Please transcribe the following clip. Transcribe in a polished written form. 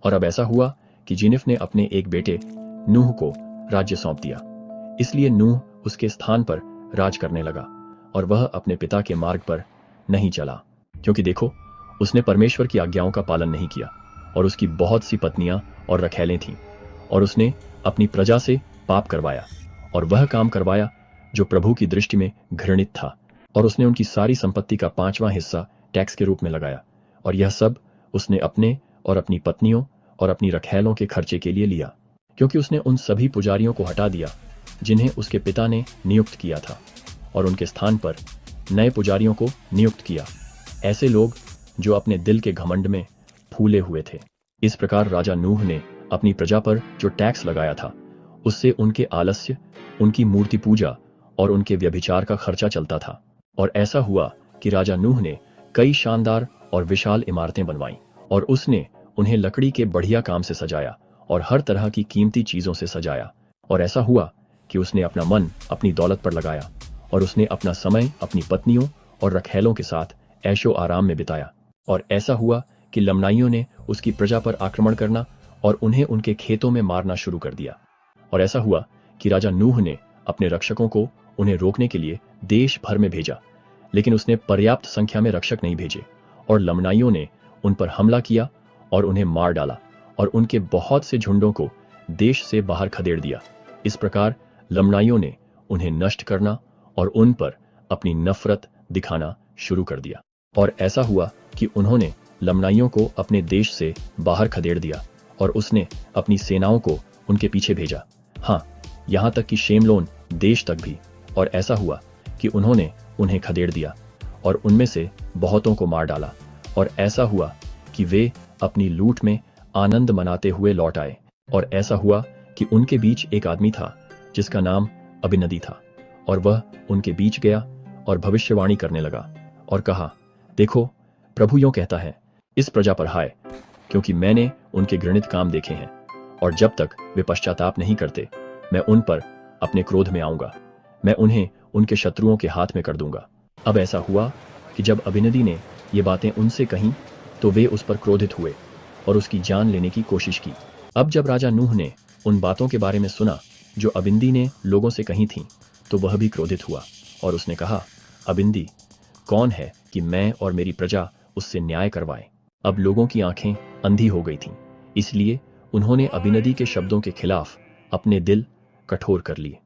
और अब ऐसा हुआ कि जिनिफ ने अपने एक बेटे नूह को राज्य सौंप दिया। इसलिए नूह उसके स्थान पर राज करने लगा और वह अपने पिता के मार्ग पर नहीं चला, क्योंकि देखो, उसने परमेश्वर की आज्ञाओं का पालन नहीं किया और उसकी बहुत सी पत्नियां और रखैलें थीं, और उसने अपनी प्रजा से पाप करवाया और वह काम करवाया जो प्रभु की दृष्टि में घृणित था। और उसने उनकी सारी संपत्ति का 5वां हिस्सा टैक्स के रूप में लगाया, और यह सब उसने अपने और अपनी पत्नियों और अपनी रखैलों के खर्चे के लिए लिया, क्योंकि उसने उन सभी पुजारियों को हटा दिया जिन्हें उसके पिता ने नियुक्त किया था, और उनके स्थान पर नए पुजारियों को नियुक्त किया, ऐसे लोग जो अपने दिल के घमंड में फूले हुए थे। इस प्रकार राजा नूह ने अपनी प्रजा पर जो टैक्स लगाया था उससे उनके आलस्य, उनकी मूर्ति पूजा और उनके व्यभिचार का खर्चा चलता था। और ऐसा हुआ कि राजा नूह ने कई शानदार और विशाल इमारतें बनवाईं, और उसने उन्हें लकड़ी के बढ़िया काम से सजाया और हर तरह की कीमती चीजों से सजाया। और ऐसा हुआ कि उसने अपना मन अपनी दौलत पर लगाया, और उसने अपना समय अपनी पत्नियों और रखैलों के साथ ऐशो आराम में बिताया। और ऐसा हुआ कि लमनाइयों ने उसकी प्रजा पर आक्रमण करना और उन्हें उनके खेतों में मारना शुरू कर दिया। और ऐसा हुआ कि राजा नूह ने अपने रक्षकों को उन्हें रोकने के लिए देश भर में भेजा, लेकिन उसने पर्याप्त संख्या में रक्षक नहीं भेजे, और लमनाइयों ने उन पर हमला किया और उन्हें मार डाला और उनके बहुत से झुंडों को देश से बाहर खदेड़ दिया। इस प्रकार लमनाइयों ने उन्हें नष्ट करना और उन पर अपनी नफरत दिखाना शुरू कर दिया। और ऐसा हुआ कि उन्होंने लमनाइयों को अपने देश से बाहर खदेड़ दिया, और उसने अपनी सेनाओं को उनके पीछे भेजा, हाँ, यहाँ तक कि शेमलोन देश तक भी। और ऐसा हुआ कि उन्होंने उन्हें खदेड़ दिया और उनमें से बहुतों को मार डाला। और ऐसा हुआ कि वे अपनी लूट में आनंद मनाते हुए लौट आए। और ऐसा हुआ कि उनके बीच एक आदमी था जिसका नाम अबिनदी था, और वह उनके बीच गया और भविष्यवाणी करने लगा और कहा, देखो, प्रभु यूं कहता है, इस प्रजा पर हाय, क्योंकि मैंने उनके घृणित काम देखे हैं, और जब तक वे पश्चाताप नहीं करते मैं उन पर अपने क्रोध में आऊंगा, मैं उन्हें उनके शत्रुओं के हाथ में कर दूंगा। अब ऐसा हुआ कि जब अबिनदी ने ये बातें उनसे कहीं तो वे उस पर क्रोधित हुए और उसकी जान लेने की कोशिश की। अब जब राजा नूह ने उन बातों के बारे में सुना जो अबिनदी ने लोगों से कही थीं, तो वह भी क्रोधित हुआ और उसने कहा, अबिनदी कौन है कि मैं और मेरी प्रजा उससे न्याय करवाएं। अब लोगों की आंखें अंधी हो गई थीं, इसलिए उन्होंने अबिनदी के शब्दों के खिलाफ अपने दिल कठोर कर लिए।